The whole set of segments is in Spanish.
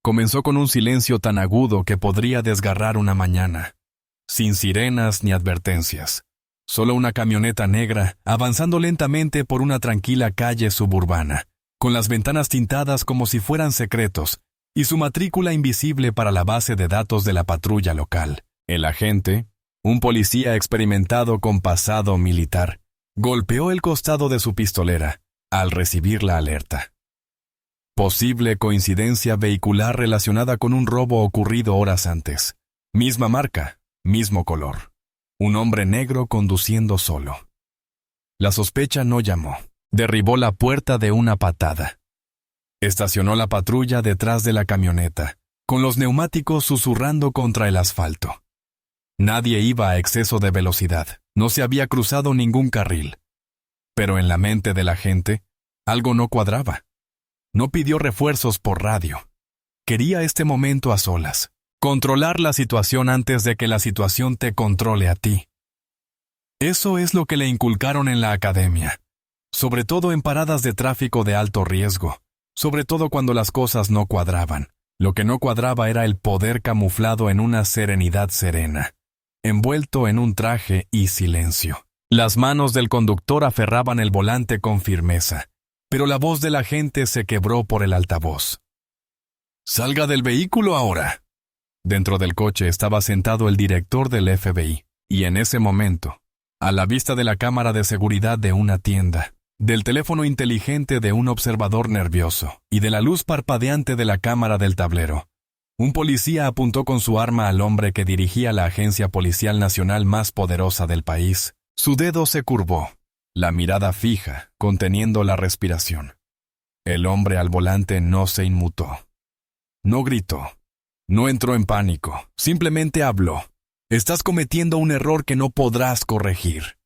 comenzó con un silencio tan agudo que podría desgarrar una mañana, sin sirenas ni advertencias. Solo una camioneta negra avanzando lentamente por una tranquila calle suburbana, con las ventanas tintadas como si fueran secretos, y su matrícula invisible para la base de datos de la patrulla local. El agente, un policía experimentado con pasado militar, golpeó el costado de su pistolera al recibir la alerta. Posible coincidencia vehicular relacionada con un robo ocurrido horas antes. Misma marca, mismo color. Un hombre negro conduciendo solo. La sospecha no llamó. Derribó la puerta de una patada. Estacionó la patrulla detrás de la camioneta, con los neumáticos susurrando contra el asfalto. Nadie iba a exceso de velocidad, no se había cruzado ningún carril. Pero en la mente de la gente, algo no cuadraba. No pidió refuerzos por radio. Quería este momento a solas. Controlar la situación antes de que la situación te controle a ti. Eso es lo que le inculcaron en la academia. Sobre todo en paradas de tráfico de alto riesgo. Sobre todo cuando las cosas no cuadraban. Lo que no cuadraba era el poder camuflado en una serenidad serena. Envuelto en un traje y silencio. Las manos del conductor aferraban el volante con firmeza. Pero la voz de la gente se quebró por el altavoz. «¡Salga del vehículo ahora!». Dentro del coche estaba sentado el director del FBI, y en ese momento, a la vista de la cámara de seguridad de una tienda, del teléfono inteligente de un observador nervioso, y de la luz parpadeante de la cámara del tablero, un policía apuntó con su arma al hombre que dirigía la agencia policial nacional más poderosa del país. Su dedo se curvó. La mirada fija, conteniendo la respiración. El hombre al volante no se inmutó. No gritó. No entró en pánico. Simplemente habló. Estás cometiendo un error que no podrás corregir.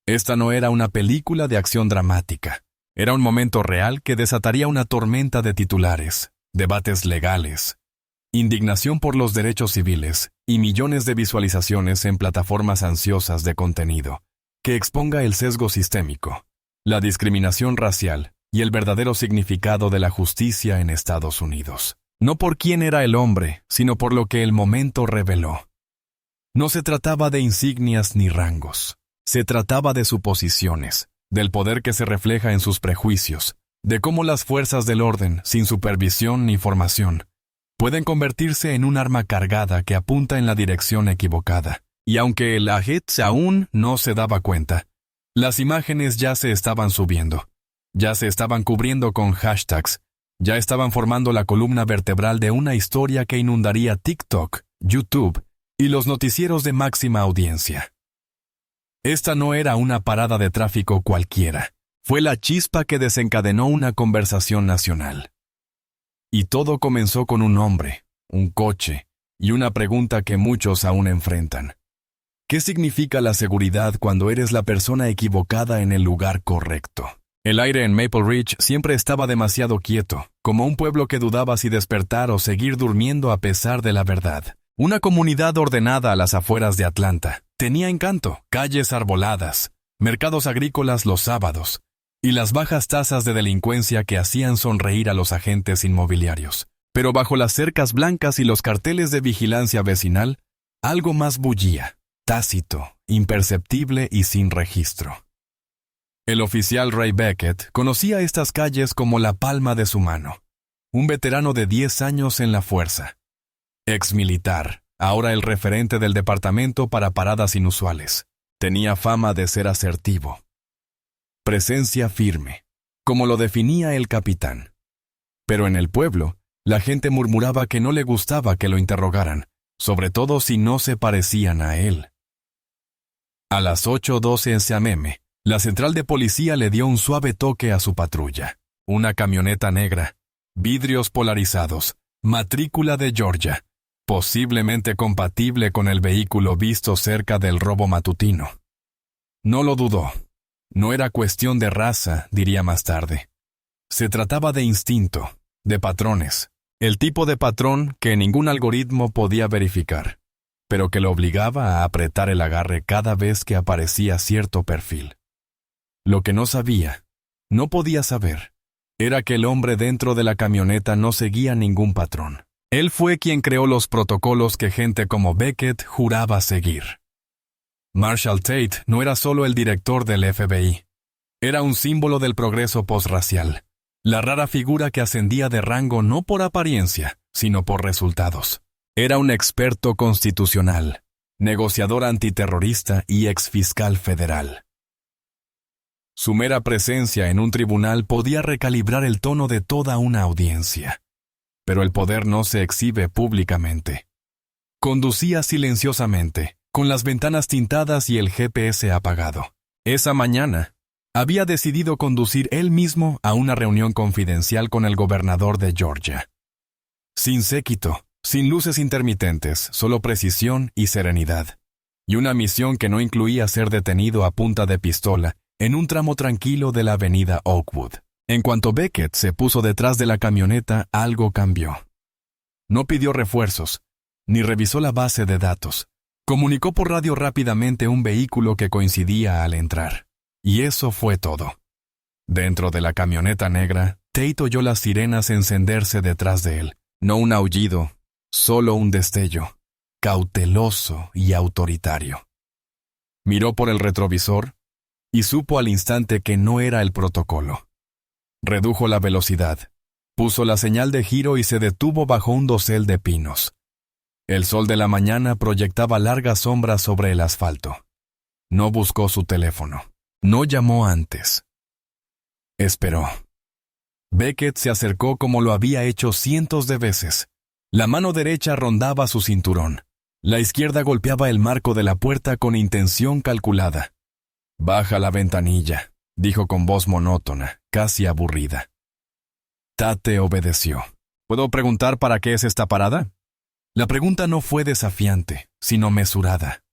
Esta no era una película de acción dramática. Era un momento real que desataría una tormenta de titulares, debates legales, indignación por los derechos civiles y millones de visualizaciones en plataformas ansiosas de contenido. Que exponga el sesgo sistémico, la discriminación racial y el verdadero significado de la justicia en Estados Unidos. No por quién era el hombre, sino por lo que el momento reveló. No se trataba de insignias ni rangos. Se trataba de suposiciones, del poder que se refleja en sus prejuicios, de cómo las fuerzas del orden, sin supervisión ni formación, pueden convertirse en un arma cargada que apunta en la dirección equivocada. Y aunque el agente aún no se daba cuenta, las imágenes ya se estaban subiendo, ya se estaban cubriendo con hashtags, ya estaban formando la columna vertebral de una historia que inundaría TikTok, YouTube y los noticieros de máxima audiencia. Esta no era una parada de tráfico cualquiera, fue la chispa que desencadenó una conversación nacional. Y todo comenzó con un hombre, un coche y una pregunta que muchos aún enfrentan. ¿Qué significa la seguridad cuando eres la persona equivocada en el lugar correcto? El aire en Maple Ridge siempre estaba demasiado quieto, como un pueblo que dudaba si despertar o seguir durmiendo a pesar de la verdad. Una comunidad ordenada a las afueras de Atlanta. Tenía encanto, calles arboladas, mercados agrícolas los sábados, y las bajas tasas de delincuencia que hacían sonreír a los agentes inmobiliarios. Pero bajo las cercas blancas y los carteles de vigilancia vecinal, algo más bullía. Tácito, imperceptible y sin registro. El oficial Ray Beckett conocía estas calles como la palma de su mano. Un veterano de 10 años en la fuerza. Exmilitar, ahora el referente del departamento para paradas inusuales. Tenía fama de ser asertivo. Presencia firme, como lo definía el capitán. Pero en el pueblo, la gente murmuraba que no le gustaba que lo interrogaran, sobre todo si no se parecían a él. A las 8:12 am, la central de policía le dio un suave toque a su patrulla. Una camioneta negra, vidrios polarizados, matrícula de Georgia, posiblemente compatible con el vehículo visto cerca del robo matutino. No lo dudó. No era cuestión de raza, diría más tarde. Se trataba de instinto, de patrones, el tipo de patrón que ningún algoritmo podía verificar, pero que lo obligaba a apretar el agarre cada vez que aparecía cierto perfil. Lo que no sabía, no podía saber, era que el hombre dentro de la camioneta no seguía ningún patrón. Él fue quien creó los protocolos que gente como Beckett juraba seguir. Marshall Tate no era solo el director del FBI. Era un símbolo del progreso posracial, la rara figura que ascendía de rango no por apariencia, sino por resultados. Era un experto constitucional, negociador antiterrorista y exfiscal federal. Su mera presencia en un tribunal podía recalibrar el tono de toda una audiencia. Pero el poder no se exhibe públicamente. Conducía silenciosamente, con las ventanas tintadas y el GPS apagado. Esa mañana, había decidido conducir él mismo a una reunión confidencial con el gobernador de Georgia. Sin séquito, sin luces intermitentes, solo precisión y serenidad. Y una misión que no incluía ser detenido a punta de pistola en un tramo tranquilo de la avenida Oakwood. En cuanto Beckett se puso detrás de la camioneta, algo cambió. No pidió refuerzos, ni revisó la base de datos. Comunicó por radio rápidamente un vehículo que coincidía al entrar. Y eso fue todo. Dentro de la camioneta negra, Tate oyó las sirenas encenderse detrás de él. No un aullido, solo un destello, cauteloso y autoritario. Miró por el retrovisor y supo al instante que no era el protocolo. Redujo la velocidad, puso la señal de giro y se detuvo bajo un dosel de pinos. El sol de la mañana proyectaba largas sombras sobre el asfalto. No buscó su teléfono. No llamó antes. Esperó. Beckett se acercó como lo había hecho cientos de veces. La mano derecha rondaba su cinturón. La izquierda golpeaba el marco de la puerta con intención calculada. «Baja la ventanilla», dijo con voz monótona, casi aburrida. Tate obedeció. «¿Puedo preguntar para qué es esta parada?» La pregunta no fue desafiante, sino mesurada.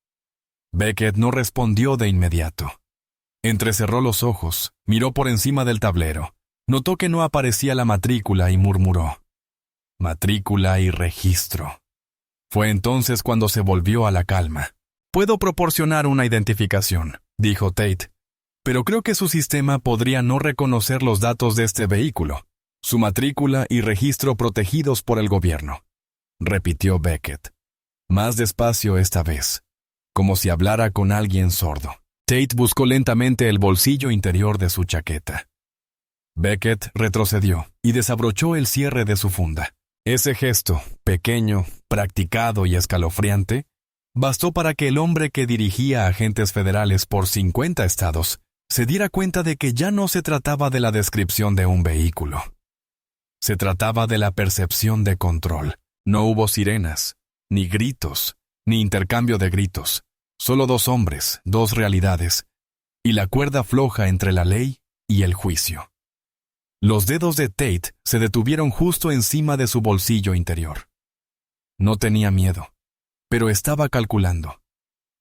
Beckett no respondió de inmediato. Entrecerró los ojos, miró por encima del tablero, notó que no aparecía la matrícula y murmuró: «Matrícula y registro». Fue entonces cuando se volvió a la calma. «Puedo proporcionar una identificación», dijo Tate, «pero creo que su sistema podría no reconocer los datos de este vehículo, su matrícula y registro protegidos por el gobierno», repitió Beckett. Más despacio esta vez, como si hablara con alguien sordo. Tate buscó lentamente el bolsillo interior de su chaqueta. Beckett retrocedió y desabrochó el cierre de su funda. Ese gesto, pequeño, practicado y escalofriante, bastó para que el hombre que dirigía agentes federales por 50 estados se diera cuenta de que ya no se trataba de la descripción de un vehículo. Se trataba de la percepción de control. No hubo sirenas, ni gritos, ni intercambio de gritos. Solo dos hombres, dos realidades, y la cuerda floja entre la ley y el juicio. Los dedos de Tate se detuvieron justo encima de su bolsillo interior. No tenía miedo, pero estaba calculando.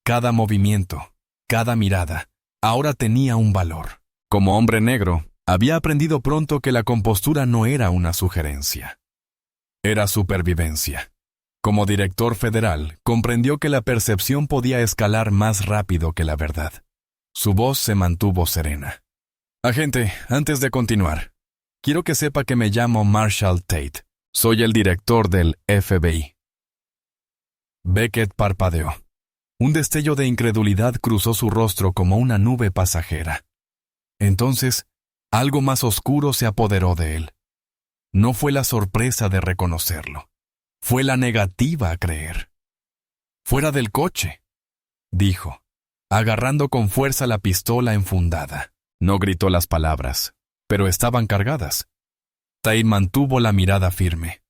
Cada movimiento, cada mirada, ahora tenía un valor. Como hombre negro, había aprendido pronto que la compostura no era una sugerencia. Era supervivencia. Como director federal, comprendió que la percepción podía escalar más rápido que la verdad. Su voz se mantuvo serena. «Agente, antes de continuar, quiero que sepa que me llamo Marshall Tate. Soy el director del FBI». Beckett parpadeó. Un destello de incredulidad cruzó su rostro como una nube pasajera. Entonces, algo más oscuro se apoderó de él. No fue la sorpresa de reconocerlo. Fue la negativa a creer. «Fuera del coche», dijo, agarrando con fuerza la pistola enfundada. No gritó las palabras, pero estaban cargadas. Tate mantuvo la mirada firme.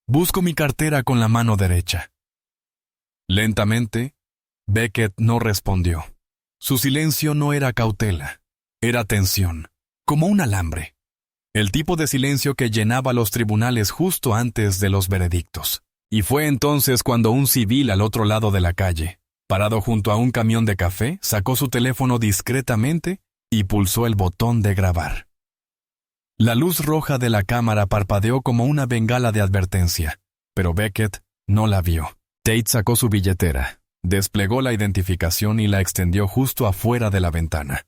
«Busco mi cartera con la mano derecha». Lentamente, Beckett no respondió. Su silencio no era cautela, era tensión, como un alambre. El tipo de silencio que llenaba los tribunales justo antes de los veredictos. Y fue entonces cuando un civil al otro lado de la calle, parado junto a un camión de café, sacó su teléfono discretamente y pulsó el botón de grabar. La luz roja de la cámara parpadeó como una bengala de advertencia, pero Beckett no la vio. Tate sacó su billetera, desplegó la identificación y la extendió justo afuera de la ventana.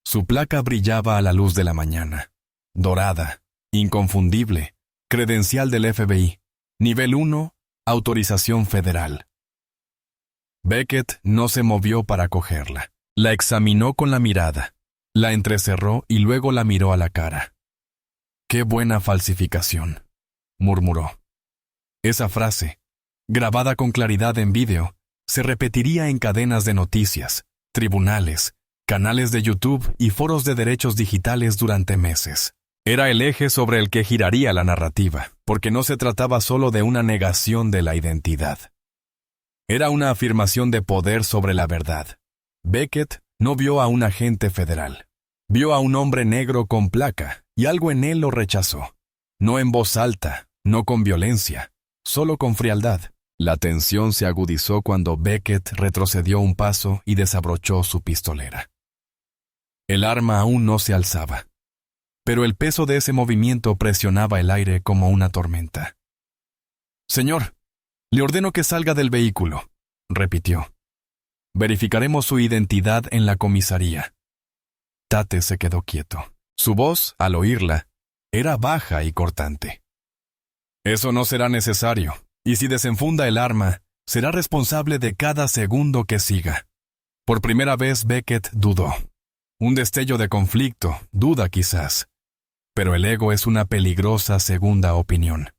Su placa brillaba a la luz de la mañana. dorada, inconfundible, credencial del FBI, nivel 1, autorización federal. Beckett no se movió para cogerla. La examinó con la mirada, la entrecerró y luego la miró a la cara. «Qué buena falsificación», murmuró. Esa frase, grabada con claridad en vídeo, se repetiría en cadenas de noticias, tribunales, canales de YouTube y foros de derechos digitales durante meses. Era el eje sobre el que giraría la narrativa, porque no se trataba solo de una negación de la identidad. Era una afirmación de poder sobre la verdad. Beckett no vio a un agente federal. Vio a un hombre negro con placa, y algo en él lo rechazó. No en voz alta, no con violencia, solo con frialdad. La tensión se agudizó cuando Beckett retrocedió un paso y desabrochó su pistolera. El arma aún no se alzaba, pero el peso de ese movimiento presionaba el aire como una tormenta. «Señor, le ordeno que salga del vehículo», repitió. «Verificaremos su identidad en la comisaría». Tate se quedó quieto. Su voz, al oírla, era baja y cortante. «Eso no será necesario, y si desenfunda el arma, será responsable de cada segundo que siga». Por primera vez Beckett dudó. Un destello de conflicto, duda quizás. Pero el ego es una peligrosa segunda opinión.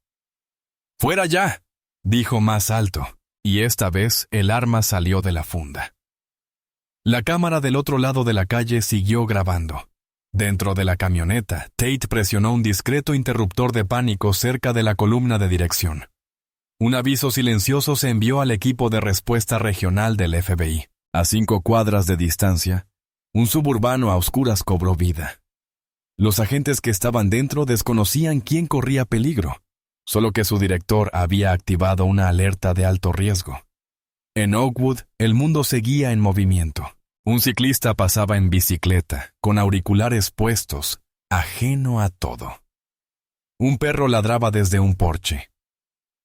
«¡Fuera ya!», dijo más alto, y esta vez el arma salió de la funda. La cámara del otro lado de la calle siguió grabando. Dentro de la camioneta, Tate presionó un discreto interruptor de pánico cerca de la columna de dirección. Un aviso silencioso se envió al equipo de respuesta regional del FBI. A 5 cuadras de distancia, un suburbano a oscuras cobró vida. Los agentes que estaban dentro desconocían quién corría peligro, solo que su director había activado una alerta de alto riesgo. En Oakwood, el mundo seguía en movimiento. Un ciclista pasaba en bicicleta, con auriculares puestos, ajeno a todo. Un perro ladraba desde un porche.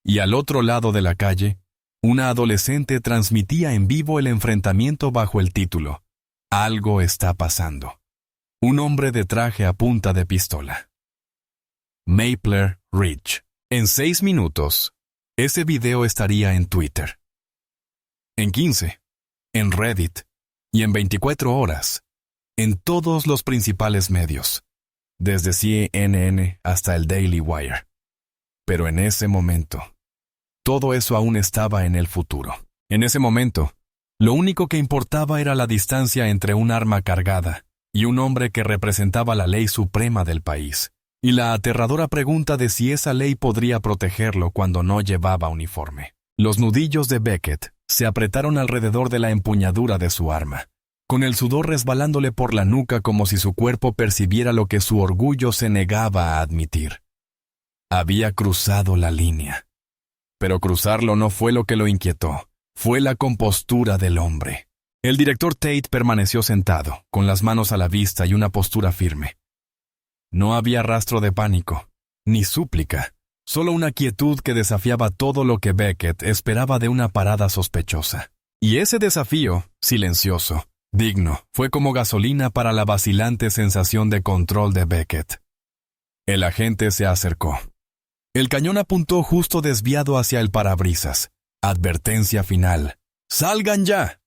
Y al otro lado de la calle, una adolescente transmitía en vivo el enfrentamiento bajo el título «Algo está pasando». Un hombre de traje a punta de pistola. Maple Ridge. En 6 minutos, ese video estaría en Twitter. En 15, en Reddit, y en 24 horas, en todos los principales medios, desde CNN hasta el Daily Wire. Pero en ese momento, todo eso aún estaba en el futuro. En ese momento, lo único que importaba era la distancia entre un arma cargada y un hombre que representaba la ley suprema del país, y la aterradora pregunta de si esa ley podría protegerlo cuando no llevaba uniforme. Los nudillos de Beckett se apretaron alrededor de la empuñadura de su arma, con el sudor resbalándole por la nuca como si su cuerpo percibiera lo que su orgullo se negaba a admitir. Había cruzado la línea. Pero cruzarlo no fue lo que lo inquietó, fue la compostura del hombre. El director Tate permaneció sentado, con las manos a la vista y una postura firme. No había rastro de pánico, ni súplica, solo una quietud que desafiaba todo lo que Beckett esperaba de una parada sospechosa. Y ese desafío, silencioso, digno, fue como gasolina para la vacilante sensación de control de Beckett. El agente se acercó. El cañón apuntó justo desviado hacia el parabrisas. Advertencia final. ¡Salgan ya!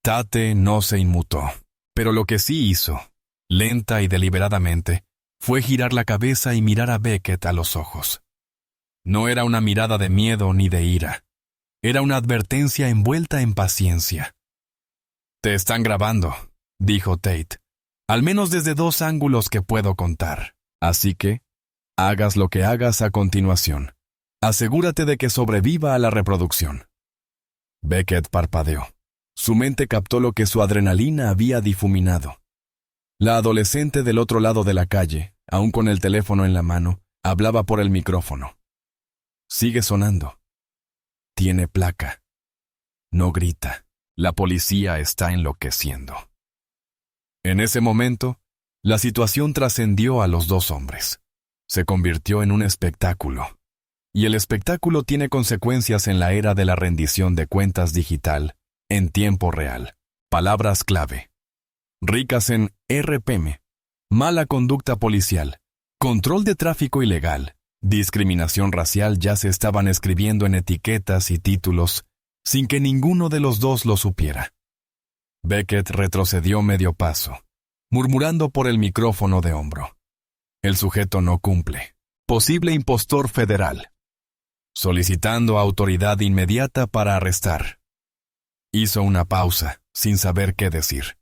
Tate no se inmutó, pero lo que sí hizo, lenta y deliberadamente, fue girar la cabeza y mirar a Beckett a los ojos. No era una mirada de miedo ni de ira. Era una advertencia envuelta en paciencia. «Te están grabando», dijo Tate, «al menos desde 2 ángulos que puedo contar. Así que, hagas lo que hagas a continuación. Asegúrate de que sobreviva a la reproducción». Beckett parpadeó. Su mente captó lo que su adrenalina había difuminado. La adolescente del otro lado de la calle, aún con el teléfono en la mano, hablaba por el micrófono. Sigue sonando. Tiene placa. No grita. La policía está enloqueciendo. En ese momento, la situación trascendió a los 2 hombres. Se convirtió en un espectáculo. Y el espectáculo tiene consecuencias en la era de la rendición de cuentas digital, en tiempo real. Palabras clave. Ricas en RPM. Mala conducta policial. Control de tráfico ilegal, discriminación racial ya se estaban escribiendo en etiquetas y títulos, sin que ninguno de los dos lo supiera. Beckett retrocedió medio paso, murmurando por el micrófono de hombro. El sujeto no cumple. Posible impostor federal. Solicitando autoridad inmediata para arrestar. Hizo una pausa, sin saber qué decir.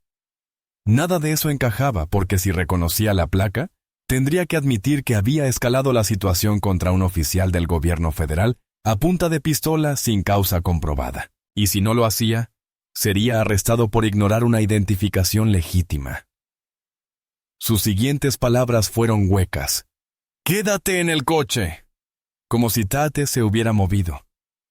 Nada de eso encajaba porque si reconocía la placa, tendría que admitir que había escalado la situación contra un oficial del gobierno federal a punta de pistola sin causa comprobada. Y si no lo hacía, sería arrestado por ignorar una identificación legítima. Sus siguientes palabras fueron huecas. «¡Quédate en el coche!», como si Tate se hubiera movido.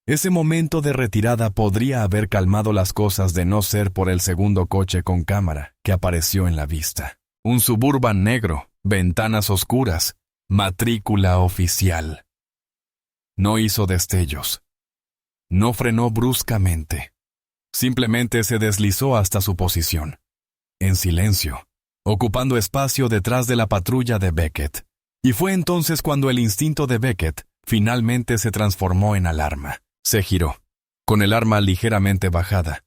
Ese momento de retirada podría haber calmado las cosas de no ser por el segundo coche con cámara que apareció en la vista. Un Suburban negro, ventanas oscuras, matrícula oficial. No hizo destellos. No frenó bruscamente. Simplemente se deslizó hasta su posición. En silencio, ocupando espacio detrás de la patrulla de Beckett. Y fue entonces cuando el instinto de Beckett finalmente se transformó en alarma. Se giró, con el arma ligeramente bajada,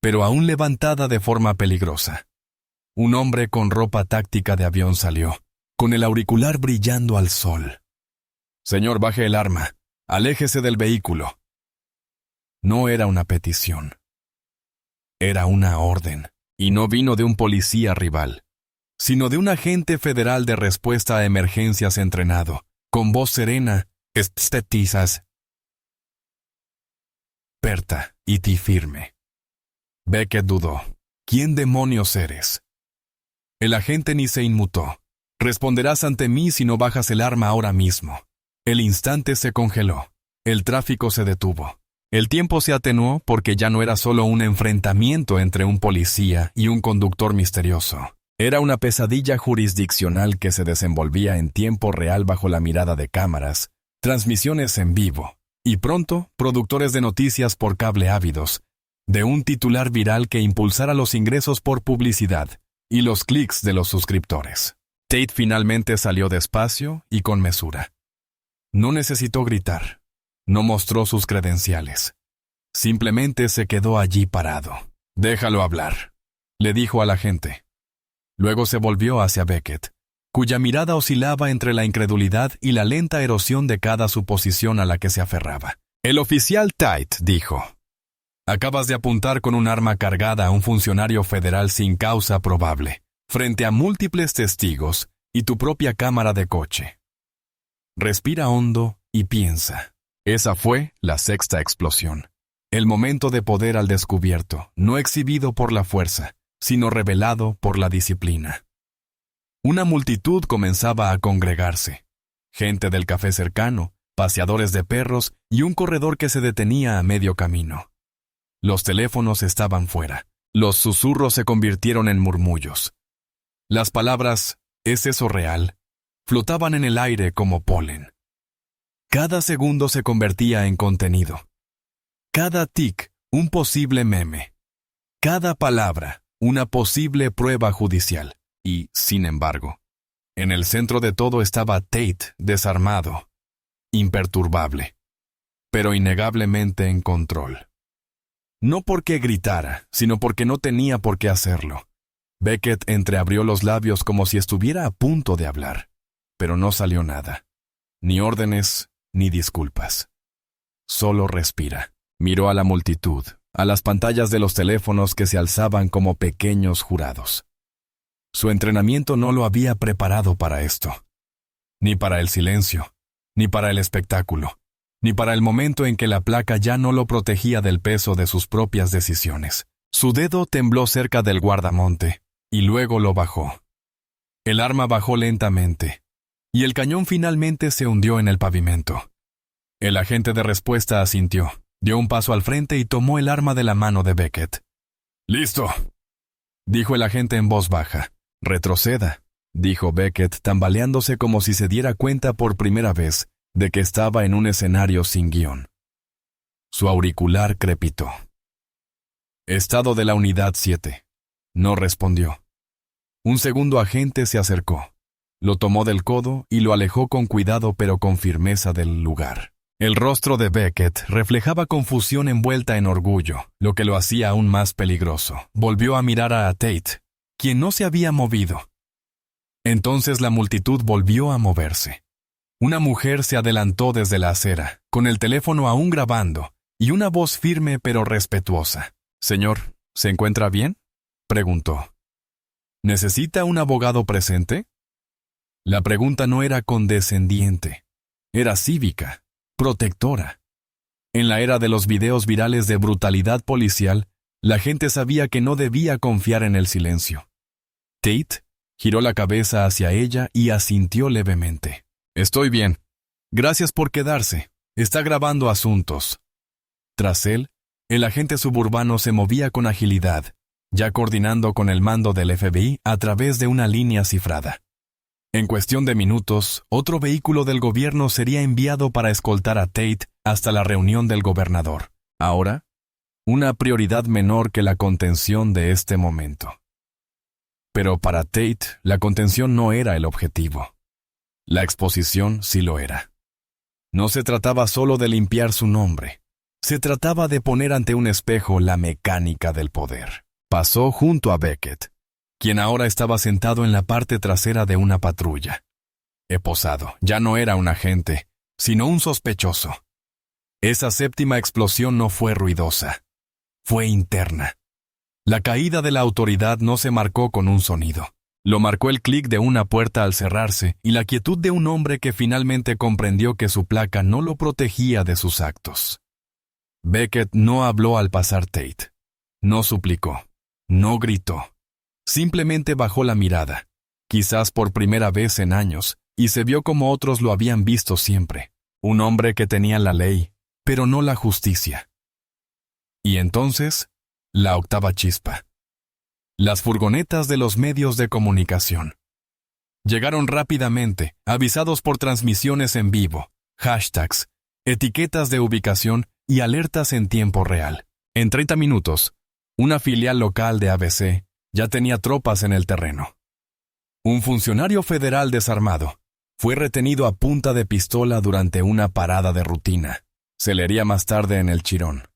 pero aún levantada de forma peligrosa. Un hombre con ropa táctica de avión salió, con el auricular brillando al sol. «Señor, baje el arma. Aléjese del vehículo». No era una petición. Era una orden, y no vino de un policía rival, sino de un agente federal de respuesta a emergencias entrenado, con voz serena, estetizas, experta y firme. Beckett dudó. «¿Quién demonios eres?» El agente ni se inmutó. «Responderás ante mí si no bajas el arma ahora mismo». El instante se congeló. El tráfico se detuvo. El tiempo se atenuó porque ya no era solo un enfrentamiento entre un policía y un conductor misterioso. Era una pesadilla jurisdiccional que se desenvolvía en tiempo real bajo la mirada de cámaras, transmisiones en vivo, y pronto productores de noticias por cable ávidos, de un titular viral que impulsara los ingresos por publicidad y los clics de los suscriptores. Tate finalmente salió despacio y con mesura. No necesitó gritar. No mostró sus credenciales. Simplemente se quedó allí parado. «Déjalo hablar», le dijo al agente. Luego se volvió hacia Beckett, cuya mirada oscilaba entre la incredulidad y la lenta erosión de cada suposición a la que se aferraba. «El oficial Tate dijo: acabas de apuntar con un arma cargada a un funcionario federal sin causa probable, frente a múltiples testigos y tu propia cámara de coche. Respira hondo y piensa». Esa fue la sexta explosión. El momento de poder al descubierto, no exhibido por la fuerza, sino revelado por la disciplina. Una multitud comenzaba a congregarse. Gente del café cercano, paseadores de perros y un corredor que se detenía a medio camino. Los teléfonos estaban fuera. Los susurros se convirtieron en murmullos. Las palabras «¿Es eso real?», flotaban en el aire como polen. Cada segundo se convertía en contenido. Cada tic, un posible meme. Cada palabra, una posible prueba judicial. Y, sin embargo, en el centro de todo estaba Tate, desarmado, imperturbable, pero innegablemente en control. No porque gritara, sino porque no tenía por qué hacerlo. Beckett entreabrió los labios como si estuviera a punto de hablar, pero no salió nada. Ni órdenes, ni disculpas. Solo respira. Miró a la multitud, a las pantallas de los teléfonos que se alzaban como pequeños jurados. Su entrenamiento no lo había preparado para esto. Ni para el silencio, ni para el espectáculo, ni para el momento en que la placa ya no lo protegía del peso de sus propias decisiones. Su dedo tembló cerca del guardamonte, y luego lo bajó. El arma bajó lentamente, y el cañón finalmente se hundió en el pavimento. El agente de respuesta asintió, dio un paso al frente y tomó el arma de la mano de Beckett. «¡Listo!», dijo el agente en voz baja. «Retroceda», dijo Beckett, tambaleándose como si se diera cuenta por primera vez de que estaba en un escenario sin guión. Su auricular crepitó. «Estado de la unidad 7». No respondió. Un segundo agente se acercó. Lo tomó del codo y lo alejó con cuidado pero con firmeza del lugar. El rostro de Beckett reflejaba confusión envuelta en orgullo, lo que lo hacía aún más peligroso. Volvió a mirar a Tate, quien no se había movido. Entonces la multitud volvió a moverse. Una mujer se adelantó desde la acera, con el teléfono aún grabando, y una voz firme pero respetuosa. «Señor, ¿se encuentra bien?», preguntó. «¿Necesita un abogado presente?». La pregunta no era condescendiente, era cívica, protectora. En la era de los videos virales de brutalidad policial, la gente sabía que no debía confiar en el silencio. Tate giró la cabeza hacia ella y asintió levemente. «Estoy bien. Gracias por quedarse. Está grabando asuntos». Tras él, el agente suburbano se movía con agilidad, ya coordinando con el mando del FBI a través de una línea cifrada. En cuestión de minutos, otro vehículo del gobierno sería enviado para escoltar a Tate hasta la reunión del gobernador. Ahora, una prioridad menor que la contención de este momento. Pero para Tate, la contención no era el objetivo. La exposición sí lo era. No se trataba solo de limpiar su nombre. Se trataba de poner ante un espejo la mecánica del poder. Pasó junto a Beckett, quien ahora estaba sentado en la parte trasera de una patrulla. Esposado, ya no era un agente, sino un sospechoso. Esa séptima explosión no fue ruidosa, fue interna. La caída de la autoridad no se marcó con un sonido. Lo marcó el clic de una puerta al cerrarse y la quietud de un hombre que finalmente comprendió que su placa no lo protegía de sus actos. Beckett no habló al pasar Tate. No suplicó. No gritó. Simplemente bajó la mirada, quizás por primera vez en años, y se vio como otros lo habían visto siempre. Un hombre que tenía la ley, pero no la justicia. Y entonces, la octava chispa. Las furgonetas de los medios de comunicación. Llegaron rápidamente, avisados por transmisiones en vivo, hashtags, etiquetas de ubicación y alertas en tiempo real. En 30 minutos, una filial local de ABC ya tenía tropas en el terreno. Un funcionario federal desarmado fue retenido a punta de pistola durante una parada de rutina. Se leería más tarde en el Chirón.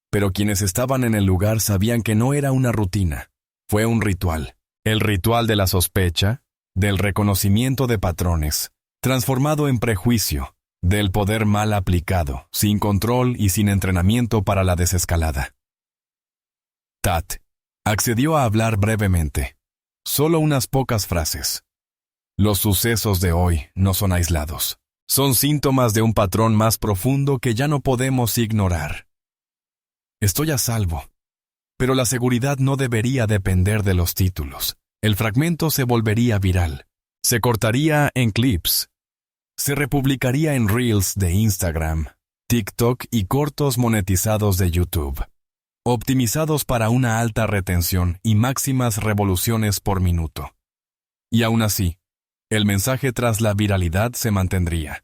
Pero quienes estaban en el lugar sabían que no era una rutina. Fue un ritual. El ritual de la sospecha, del reconocimiento de patrones, transformado en prejuicio, del poder mal aplicado, sin control y sin entrenamiento para la desescalada. Tate accedió a hablar brevemente, solo unas pocas frases. Los sucesos de hoy no son aislados. Son síntomas de un patrón más profundo que ya no podemos ignorar. Estoy a salvo, pero la seguridad no debería depender de los títulos. El fragmento se volvería viral, se cortaría en clips, se republicaría en Reels de Instagram, TikTok y cortos monetizados de YouTube, optimizados para una alta retención y máximas revoluciones por minuto. Y aún así, el mensaje tras la viralidad se mantendría.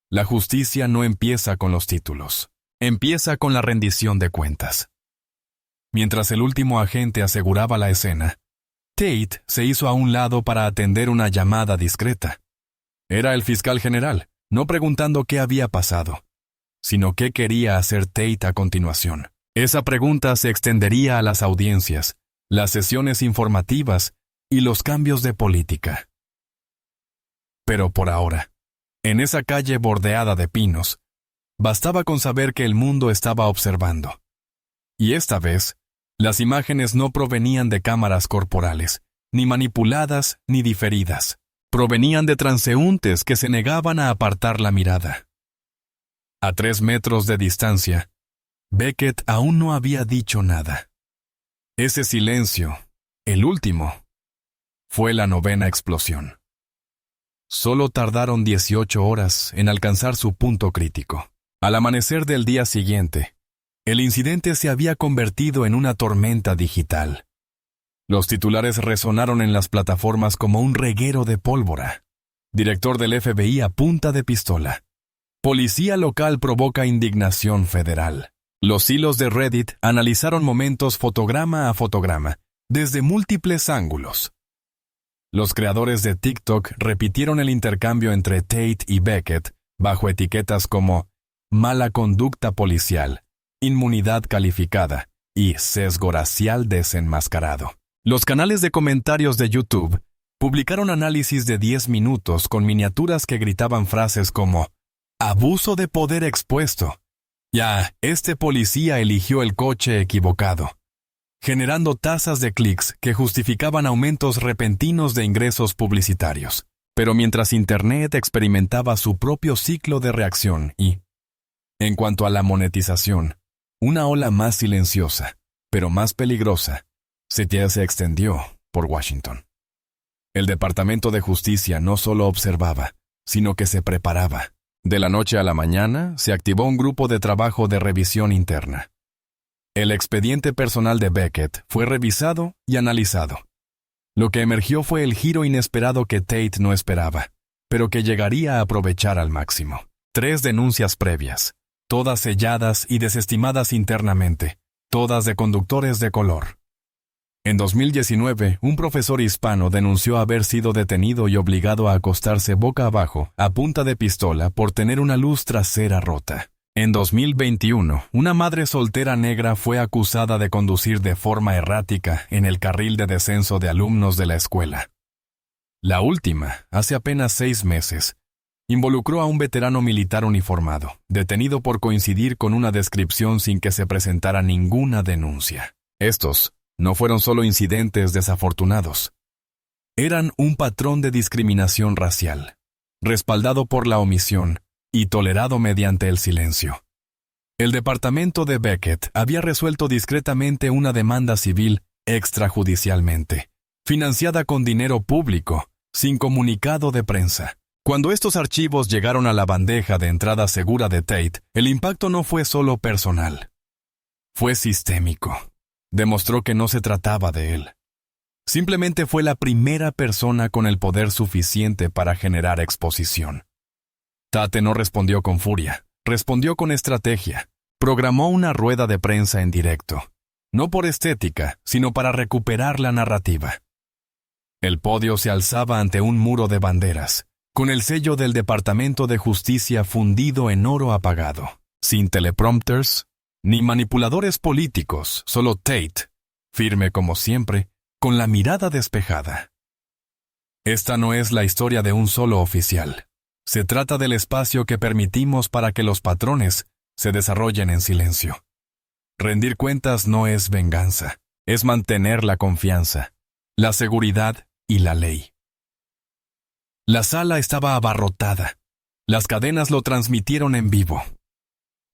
La justicia no empieza con los títulos, empieza con la rendición de cuentas. Mientras el último agente aseguraba la escena, Tate se hizo a un lado para atender una llamada discreta. Era el fiscal general, no preguntando qué había pasado, sino qué quería hacer Tate a continuación. Esa pregunta se extendería a las audiencias, las sesiones informativas y los cambios de política. Pero por ahora, en esa calle bordeada de pinos, bastaba con saber que el mundo estaba observando. Y esta vez, las imágenes no provenían de cámaras corporales, ni manipuladas ni diferidas. Provenían de transeúntes que se negaban a apartar la mirada. A 3 metros de distancia, Beckett aún no había dicho nada. Ese silencio, el último, fue la 9ª explosión. Solo tardaron 18 horas en alcanzar su punto crítico. Al amanecer del día siguiente, el incidente se había convertido en una tormenta digital. Los titulares resonaron en las plataformas como un reguero de pólvora. Director del FBI a punta de pistola. Policía local provoca indignación federal. Los hilos de Reddit analizaron momentos fotograma a fotograma, desde múltiples ángulos. Los creadores de TikTok repitieron el intercambio entre Tate y Beckett bajo etiquetas como mala conducta policial, inmunidad calificada y sesgo racial desenmascarado. Los canales de comentarios de YouTube publicaron análisis de 10 minutos con miniaturas que gritaban frases como abuso de poder expuesto. Ya, este policía eligió el coche equivocado, generando tasas de clics que justificaban aumentos repentinos de ingresos publicitarios. Pero mientras Internet experimentaba su propio ciclo de reacción y, en cuanto a la monetización, una ola más silenciosa, pero más peligrosa, se extendió por Washington. El Departamento de Justicia no solo observaba, sino que se preparaba. De la noche a la mañana, se activó un grupo de trabajo de revisión interna. El expediente personal de Beckett fue revisado y analizado. Lo que emergió fue el giro inesperado que Tate no esperaba, pero que llegaría a aprovechar al máximo. 3 denuncias previas, todas selladas y desestimadas internamente, todas de conductores de color. En 2019, un profesor hispano denunció haber sido detenido y obligado a acostarse boca abajo, a punta de pistola, por tener una luz trasera rota. En 2021, una madre soltera negra fue acusada de conducir de forma errática en el carril de descenso de alumnos de la escuela. La última, hace apenas 6 meses, involucró a un veterano militar uniformado, detenido por coincidir con una descripción sin que se presentara ninguna denuncia. Estos no fueron solo incidentes desafortunados. Eran un patrón de discriminación racial, respaldado por la omisión y tolerado mediante el silencio. El departamento de Beckett había resuelto discretamente una demanda civil extrajudicialmente, financiada con dinero público, sin comunicado de prensa. Cuando estos archivos llegaron a la bandeja de entrada segura de Tate, el impacto no fue solo personal. Fue sistémico. Demostró que no se trataba de él. Simplemente fue la primera persona con el poder suficiente para generar exposición. Tate no respondió con furia, respondió con estrategia. Programó una rueda de prensa en directo, no por estética, sino para recuperar la narrativa. El podio se alzaba ante un muro de banderas, con el sello del Departamento de Justicia fundido en oro apagado, sin teleprompters ni manipuladores políticos, solo Tate, firme como siempre, con la mirada despejada. Esta no es la historia de un solo oficial. Se trata del espacio que permitimos para que los patrones se desarrollen en silencio. Rendir cuentas no es venganza, es mantener la confianza, la seguridad y la ley. La sala estaba abarrotada. Las cadenas lo transmitieron en vivo.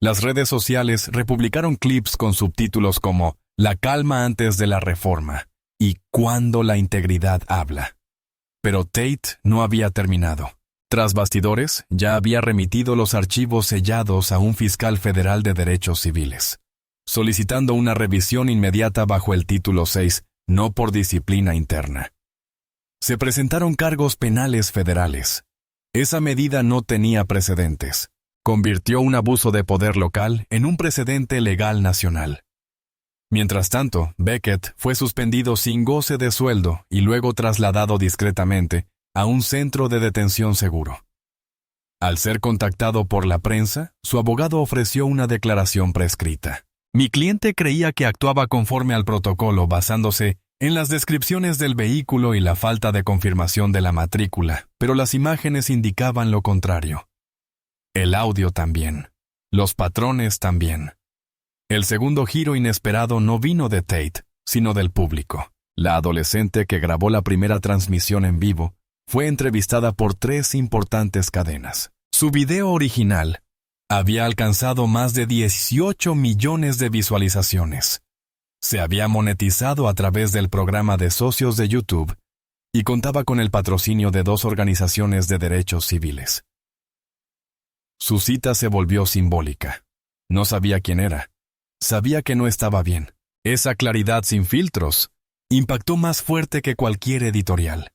Las redes sociales republicaron clips con subtítulos como La calma antes de la reforma y Cuando la integridad habla. Pero Tate no había terminado. Tras bastidores, ya había remitido los archivos sellados a un fiscal federal de derechos civiles, solicitando una revisión inmediata bajo el título 6, no por disciplina interna. Se presentaron cargos penales federales. Esa medida no tenía precedentes. Convirtió un abuso de poder local en un precedente legal nacional. Mientras tanto, Beckett fue suspendido sin goce de sueldo y luego trasladado discretamente a un centro de detención seguro. Al ser contactado por la prensa, su abogado ofreció una declaración prescrita. Mi cliente creía que actuaba conforme al protocolo basándose en las descripciones del vehículo y la falta de confirmación de la matrícula, pero las imágenes indicaban lo contrario. El audio también. Los patrones también. El segundo giro inesperado no vino de Tate, sino del público. La adolescente que grabó la primera transmisión en vivo fue entrevistada por 3 importantes cadenas. Su video original había alcanzado más de 18 millones de visualizaciones. Se había monetizado a través del programa de socios de YouTube y contaba con el patrocinio de 2 organizaciones de derechos civiles. Su cita se volvió simbólica. No sabía quién era. Sabía que no estaba bien. Esa claridad sin filtros impactó más fuerte que cualquier editorial.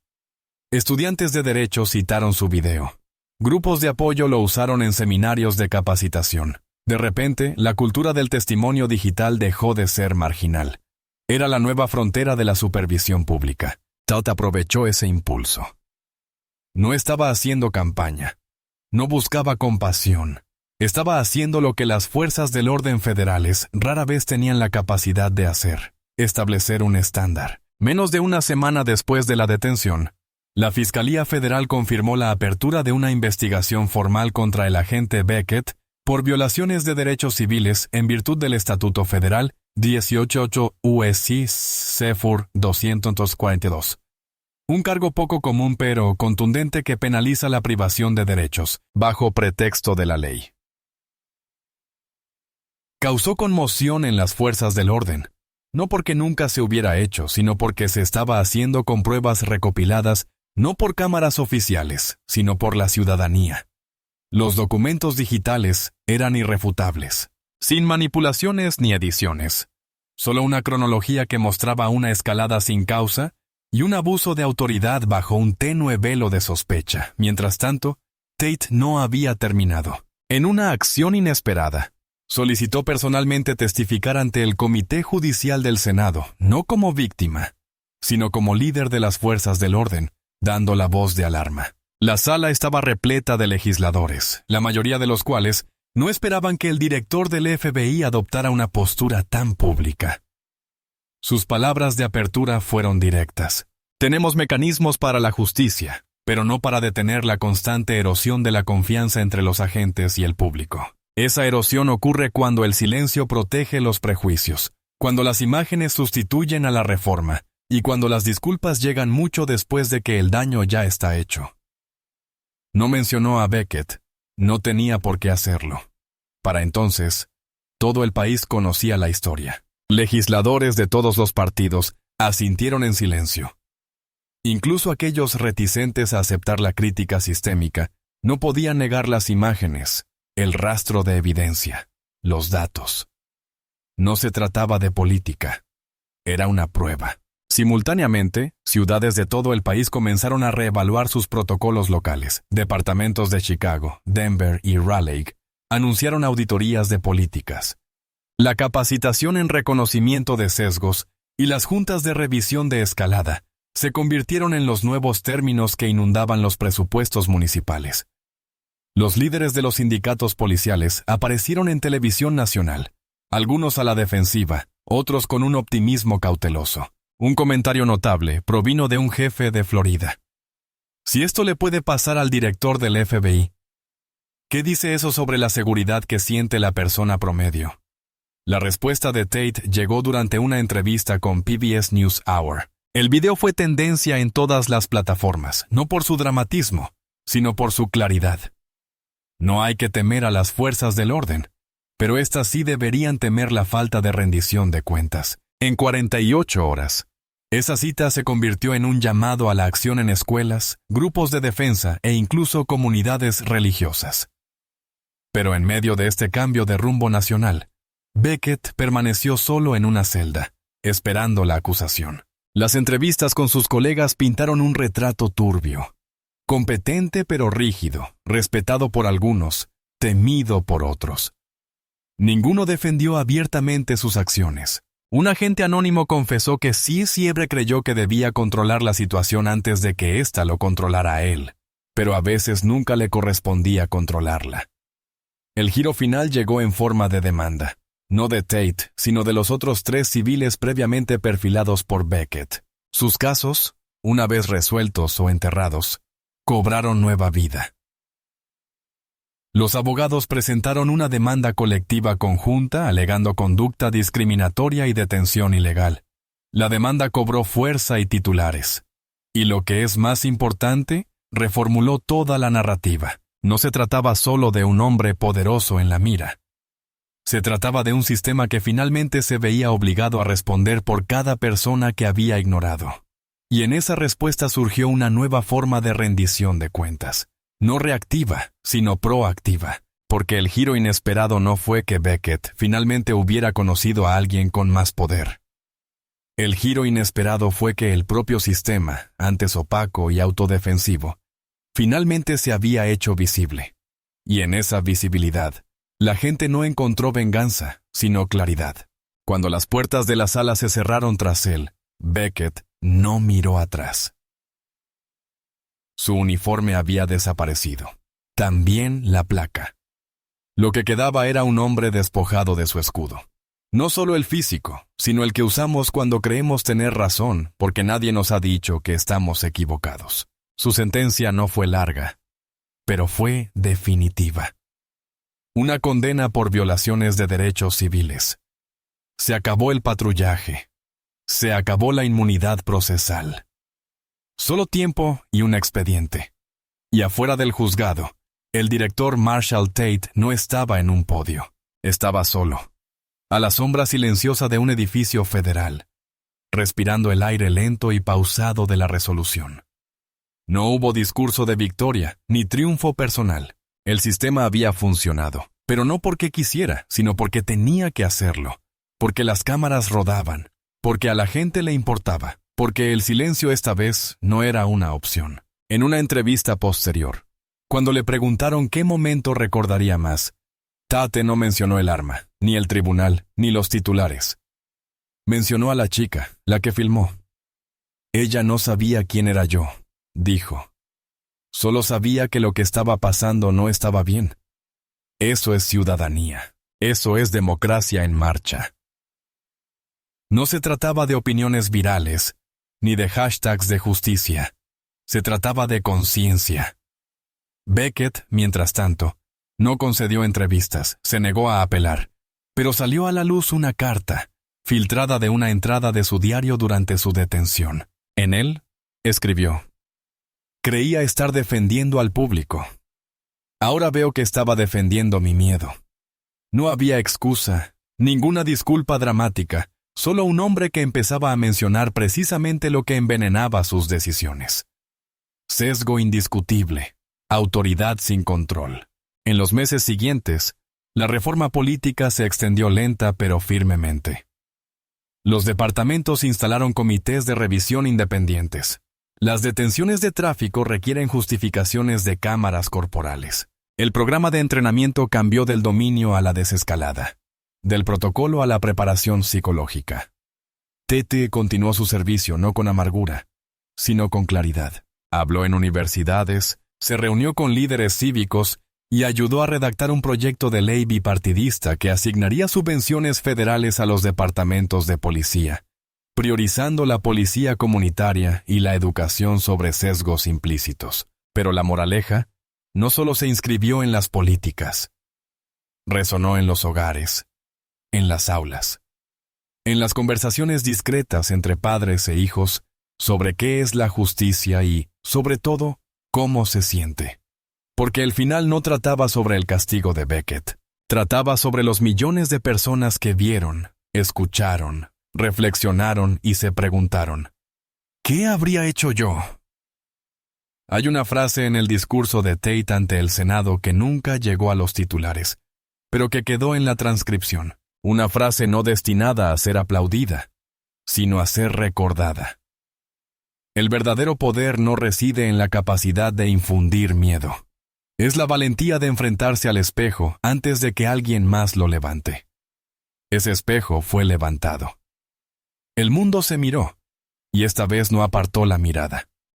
Estudiantes de derecho citaron su video. Grupos de apoyo lo usaron en seminarios de capacitación. De repente, la cultura del testimonio digital dejó de ser marginal. Era la nueva frontera de la supervisión pública. Todd aprovechó ese impulso. No estaba haciendo campaña. No buscaba compasión. Estaba haciendo lo que las fuerzas del orden federales rara vez tenían la capacidad de hacer: establecer un estándar. Menos de una semana después de la detención, la Fiscalía Federal confirmó la apertura de una investigación formal contra el agente Beckett por violaciones de derechos civiles en virtud del Estatuto Federal 18 U.S.C. CFR 242. Un cargo poco común pero contundente que penaliza la privación de derechos, bajo pretexto de la ley. Causó conmoción en las fuerzas del orden, no porque nunca se hubiera hecho, sino porque se estaba haciendo con pruebas recopiladas no por cámaras oficiales, sino por la ciudadanía. Los documentos digitales eran irrefutables, sin manipulaciones ni ediciones. Solo una cronología que mostraba una escalada sin causa y un abuso de autoridad bajo un tenue velo de sospecha. Mientras tanto, Tate no había terminado. En una acción inesperada, solicitó personalmente testificar ante el Comité Judicial del Senado, no como víctima, sino como líder de las fuerzas del orden, dando la voz de alarma. La sala estaba repleta de legisladores, la mayoría de los cuales no esperaban que el director del FBI adoptara una postura tan pública. Sus palabras de apertura fueron directas. Tenemos mecanismos para la justicia, pero no para detener la constante erosión de la confianza entre los agentes y el público. Esa erosión ocurre cuando el silencio protege los prejuicios, cuando las imágenes sustituyen a la reforma, y cuando las disculpas llegan mucho después de que el daño ya está hecho. No mencionó a Beckett. No tenía por qué hacerlo. Para entonces, todo el país conocía la historia. Legisladores de todos los partidos asintieron en silencio. Incluso aquellos reticentes a aceptar la crítica sistémica no podían negar las imágenes, el rastro de evidencia, los datos. No se trataba de política. Era una prueba. Simultáneamente, ciudades de todo el país comenzaron a reevaluar sus protocolos locales. Departamentos de Chicago, Denver y Raleigh anunciaron auditorías de políticas. La capacitación en reconocimiento de sesgos y las juntas de revisión de escalada se convirtieron en los nuevos términos que inundaban los presupuestos municipales. Los líderes de los sindicatos policiales aparecieron en televisión nacional, algunos a la defensiva, otros con un optimismo cauteloso. Un comentario notable provino de un jefe de Florida. Si esto le puede pasar al director del FBI, ¿qué dice eso sobre la seguridad que siente la persona promedio? La respuesta de Tate llegó durante una entrevista con PBS NewsHour. El video fue tendencia en todas las plataformas, no por su dramatismo, sino por su claridad. No hay que temer a las fuerzas del orden, pero éstas sí deberían temer la falta de rendición de cuentas. En 48 horas, esa cita se convirtió en un llamado a la acción en escuelas, grupos de defensa e incluso comunidades religiosas. Pero en medio de este cambio de rumbo nacional, Beckett permaneció solo en una celda, esperando la acusación. Las entrevistas con sus colegas pintaron un retrato turbio. Competente pero rígido, respetado por algunos, temido por otros. Ninguno defendió abiertamente sus acciones. Un agente anónimo confesó que sí siempre creyó que debía controlar la situación antes de que ésta lo controlara a él, pero a veces nunca le correspondía controlarla. El giro final llegó en forma de demanda, no de Tate, sino de los otros 3 civiles previamente perfilados por Beckett. Sus casos, una vez resueltos o enterrados, cobraron nueva vida. Los abogados presentaron una demanda colectiva conjunta alegando conducta discriminatoria y detención ilegal. La demanda cobró fuerza y titulares. Y lo que es más importante, reformuló toda la narrativa. No se trataba solo de un hombre poderoso en la mira. Se trataba de un sistema que finalmente se veía obligado a responder por cada persona que había ignorado. Y en esa respuesta surgió una nueva forma de rendición de cuentas. No reactiva, sino proactiva, porque el giro inesperado no fue que Beckett finalmente hubiera conocido a alguien con más poder. El giro inesperado fue que el propio sistema, antes opaco y autodefensivo, finalmente se había hecho visible. Y en esa visibilidad, la gente no encontró venganza, sino claridad. Cuando las puertas de la sala se cerraron tras él, Beckett no miró atrás. Su uniforme había desaparecido. También la placa. Lo que quedaba era un hombre despojado de su escudo. No solo el físico, sino el que usamos cuando creemos tener razón, porque nadie nos ha dicho que estamos equivocados. Su sentencia no fue larga, pero fue definitiva. Una condena por violaciones de derechos civiles. Se acabó el patrullaje. Se acabó la inmunidad procesal. Solo tiempo y un expediente. Y afuera del juzgado, el director Marshall Tate no estaba en un podio. Estaba solo, a la sombra silenciosa de un edificio federal, respirando el aire lento y pausado de la resolución. No hubo discurso de victoria, ni triunfo personal. El sistema había funcionado, pero no porque quisiera, sino porque tenía que hacerlo, porque las cámaras rodaban, porque a la gente le importaba, porque el silencio esta vez no era una opción. En una entrevista posterior, cuando le preguntaron qué momento recordaría más, Tate no mencionó el arma, ni el tribunal, ni los titulares. Mencionó a la chica, la que filmó. Ella no sabía quién era yo, dijo. Solo sabía que lo que estaba pasando no estaba bien. Eso es ciudadanía. Eso es democracia en marcha. No se trataba de opiniones virales, ni de hashtags de justicia. Se trataba de conciencia. Beckett, mientras tanto, no concedió entrevistas, se negó a apelar, pero salió a la luz una carta, filtrada de una entrada de su diario durante su detención. En él, escribió: creía estar defendiendo al público. Ahora veo que estaba defendiendo mi miedo. No había excusa, ninguna disculpa dramática, solo un hombre que empezaba a mencionar precisamente lo que envenenaba sus decisiones. Sesgo indiscutible, autoridad sin control. En los meses siguientes, la reforma política se extendió lenta pero firmemente. Los departamentos instalaron comités de revisión independientes. Las detenciones de tráfico requieren justificaciones de cámaras corporales. El programa de entrenamiento cambió del dominio a la desescalada, del protocolo a la preparación psicológica. Tate continuó su servicio no con amargura, sino con claridad. Habló en universidades, se reunió con líderes cívicos y ayudó a redactar un proyecto de ley bipartidista que asignaría subvenciones federales a los departamentos de policía, priorizando la policía comunitaria y la educación sobre sesgos implícitos. Pero la moraleja no solo se inscribió en las políticas, resonó en los hogares, en las aulas, en las conversaciones discretas entre padres e hijos sobre qué es la justicia y, sobre todo, cómo se siente. Porque el final no trataba sobre el castigo de Beckett, trataba sobre los millones de personas que vieron, escucharon, reflexionaron y se preguntaron: ¿qué habría hecho yo? Hay una frase en el discurso de Tate ante el Senado que nunca llegó a los titulares, pero que quedó en la transcripción. Una frase no destinada a ser aplaudida, sino a ser recordada. El verdadero poder no reside en la capacidad de infundir miedo. Es la valentía de enfrentarse al espejo antes de que alguien más lo levante. Ese espejo fue levantado. El mundo se miró, y esta vez no apartó la mirada.